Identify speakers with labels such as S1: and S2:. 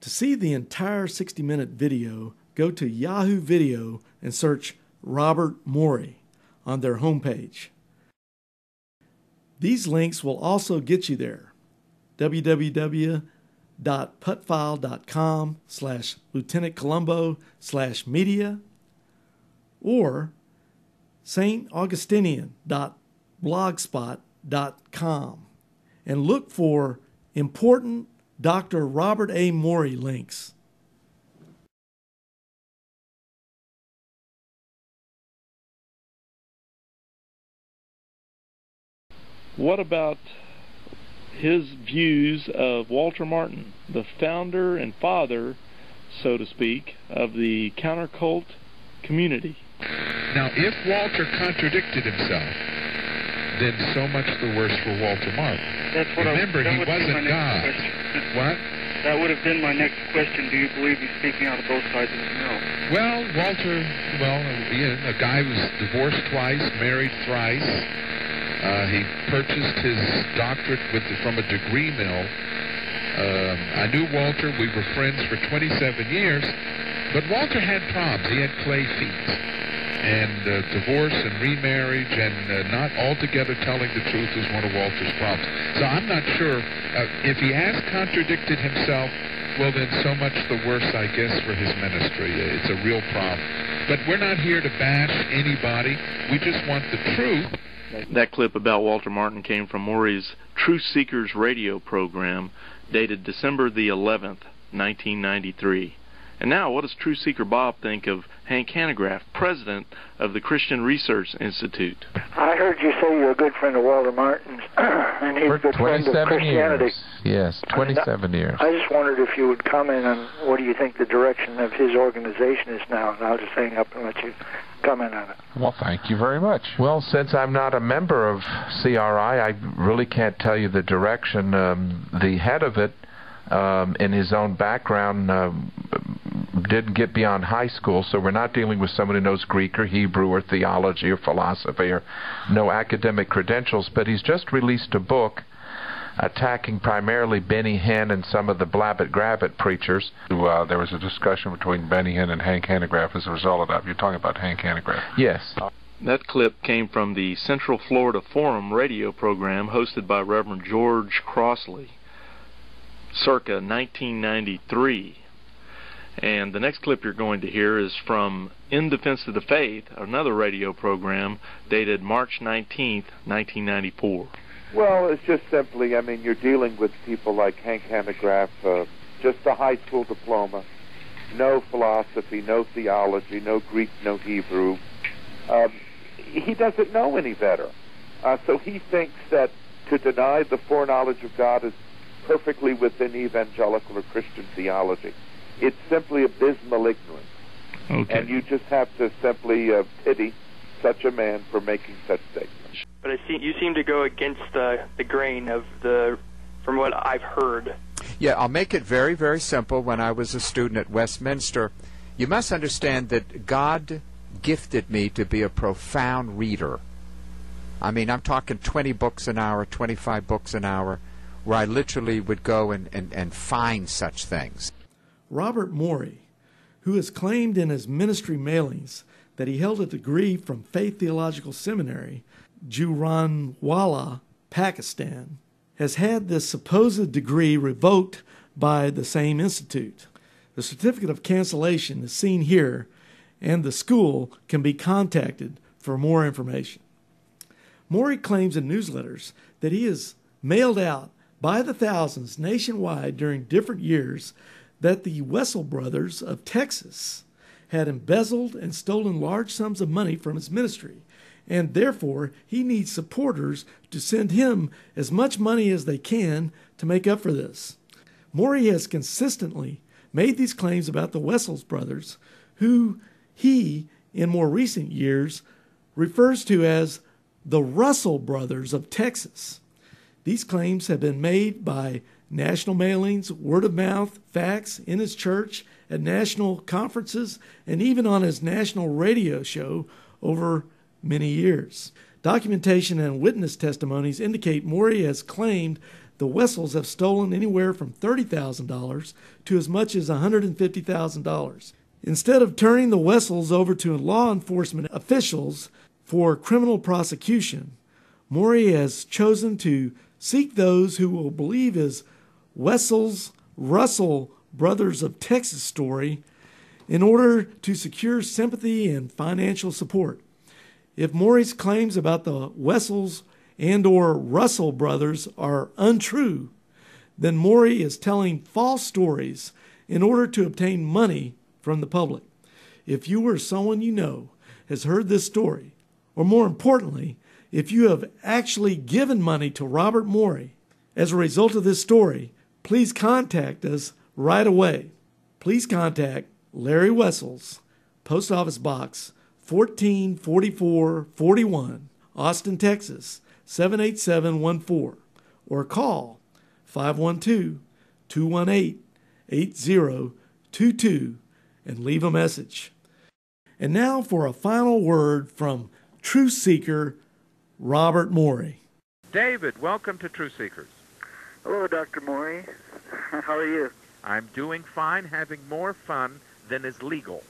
S1: To see the entire 60-minute video, go to Yahoo Video and search Robert Morey on their homepage. These links will also get you there. www.putfile.com/lieutenantcolumbo/media or staugustinian.blogspot.com and look for important Dr. Robert A. Morey links.
S2: What about his views of Walter Martin, the founder and father, so to speak, of the counter-cult community?
S3: Now, if Walter contradicted himself, then so much the worse for Walter Martin. Remember, he wasn't God. What?
S4: That would have been my next question. Do you believe he's speaking out of both sides of his mouth?
S3: Well, Walter, a guy who was divorced twice, married thrice. He purchased his doctorate from a degree mill. I knew Walter. We were friends for 27 years. But Walter had problems. He had clay feet. And divorce and remarriage and not altogether telling the truth is one of Walter's problems. So I'm not sure. If he has contradicted himself, well, then so much the worse, I guess, for his ministry. It's a real problem. But we're not here to bash anybody. We just want the truth.
S2: That clip about Walter Martin came from Morey's Truth Seekers radio program, dated December the 11th, 1993. And now, what does Truth Seeker Bob think of Hank Hanegraaff, president of the Christian Research Institute?
S5: I heard you say you're a good friend of Walter Martin's, and he's a good friend of Christianity.
S6: Years. Yes, 27 years.
S5: I just wondered if you would comment on what do you think the direction of his organization is now, and I'll just hang up and let you comment on it.
S6: Well, thank you very much. Well, since I'm not a member of CRI, I really can't tell you the direction. The head of it, in his own background, didn't get beyond high school, so we're not dealing with someone who knows Greek or Hebrew or theology or philosophy or no academic credentials, but he's just released a book attacking primarily Benny Hinn and some of the Blabbit-Grabbit preachers. There was a discussion between Benny Hinn and Hank Hanegraaff as a result of that. You're talking about Hank Hanegraaff. Yes.
S2: That clip came from the Central Florida Forum radio program hosted by Reverend George Crossley, circa 1993. And the next clip you're going to hear is from In Defense of the Faith, another radio program dated March 19th, 1994.
S7: Well, it's just simply, I mean, you're dealing with people like Hank Hanegraaff, just a high school diploma, no philosophy, no theology, no Greek, no Hebrew. He doesn't know any better. So he thinks that to deny the foreknowledge of God is perfectly within evangelical or Christian theology. It's simply abysmal ignorance.
S2: Okay.
S7: And you just have to simply pity such a man for making such statements.
S4: But you seem to go against the grain of from what I've heard.
S8: Yeah, I'll make it very, very simple. When I was a student at Westminster, you must understand that God gifted me to be a profound reader. I mean, I'm talking 20 books an hour, 25 books an hour, where I literally would go and find such things.
S1: Robert Morey, who has claimed in his ministry mailings that he held a degree from Faith Theological Seminary, Gujranwala, Pakistan, has had this supposed degree revoked by the same institute. The certificate of cancellation is seen here, and the school can be contacted for more information. Morey claims in newsletters that he has mailed out by the thousands nationwide during different years that the Wessel brothers of Texas had embezzled and stolen large sums of money from his ministry, and therefore he needs supporters to send him as much money as they can to make up for this. Morey has consistently made these claims about the Wessel brothers, who he, in more recent years, refers to as the Russell brothers of Texas. These claims have been made by national mailings, word of mouth, facts in his church, at national conferences, and even on his national radio show over many years. Documentation and witness testimonies indicate Morey has claimed the Wessels have stolen anywhere from $30,000 to as much as $150,000. Instead of turning the Wessels over to law enforcement officials for criminal prosecution, Morey has chosen to seek those who will believe his Wessels-Russell Brothers of Texas story in order to secure sympathy and financial support. If Morey's claims about the Wessels and or Russell brothers are untrue, then Morey is telling false stories in order to obtain money from the public. If you or someone you know has heard this story, or more importantly, if you have actually given money to Robert Morey as a result of this story, please contact us right away. Please contact Larry Wessels, Post Office Box 144441, Austin, Texas 78714, or call 512-218-8022 and leave a message. And now for a final word from Truth Seeker Robert Morey.
S9: David, welcome to Truth Seekers.
S5: Hello, Dr. Morey. How are you?
S9: I'm doing fine, having more fun than is legal.